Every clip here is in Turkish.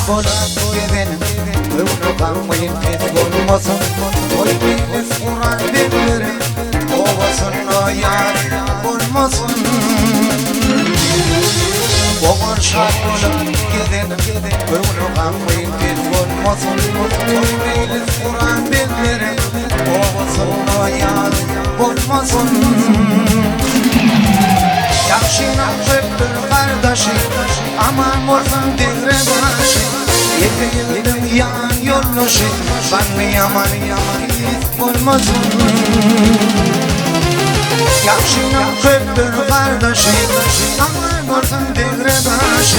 boşak benim Ömrü kalmayın kez olmasın Oy beyliz Kur'an dinleri Ovasın ayar olmasın Boğan şart boşak benim Ömrü kalmayın kez olmasın Oy beyliz Kur'an dinleri Ovasın ayar olmasın Yakşınan öptür kardeşi Aman olsun devre başı Yedim yan yolluşı Bana yaman hiç olmasın Yakşınan öptür kardeşi Aman olsun devre başı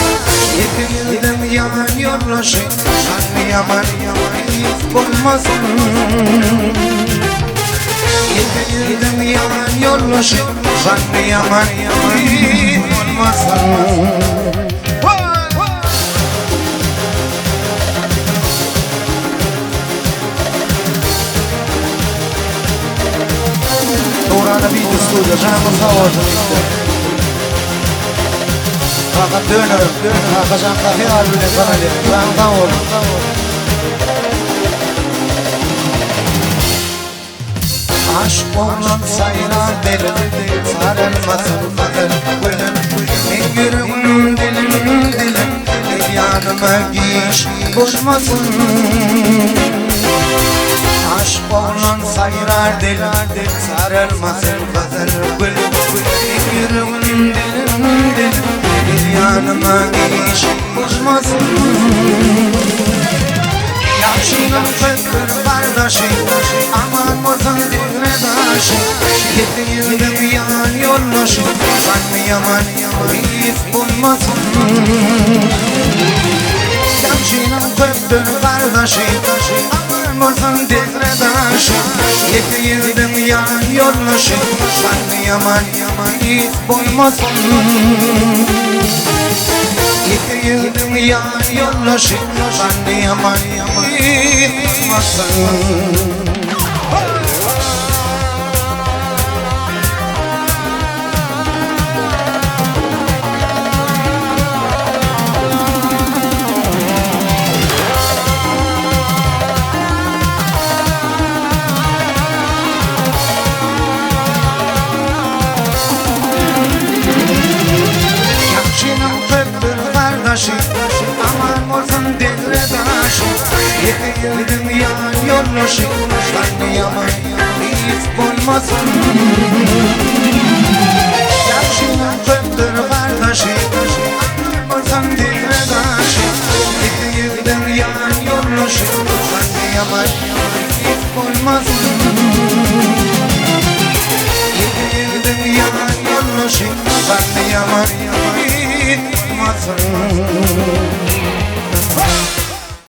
Yedim yan yolluşı Bana yaman hiç olmasın Yedim yan yolluşı Bana yaman hiç olmasın Orada bir stüdyo, canımız havada Fakat dönürüm, arkadaşlar kahve albüne kanalı, ben oldum Aşk olan sayılan derin, sarılmasın kadın gülüm Ne yürüm dilim, el yanıma giş koşmasın Aşk olan sayılar dilim, sarılmasın kadın gülüm Ne yürüm dilim, el yanıma giş koşmasın Yakşınan öptür kardeşi Aman olsun devre başı Yedim yan yolluşı Bana yaman hiç olmasın Yakşınan öptür kardeşi Aman olsun devre başı Yedim yan yolluşı Bana yaman hiç olmasın Yedim yan yolluşı Bana yaman hiç olmasın Aman olsun devre başı Yedim yan yolluşı Bana yaman hiç olmasın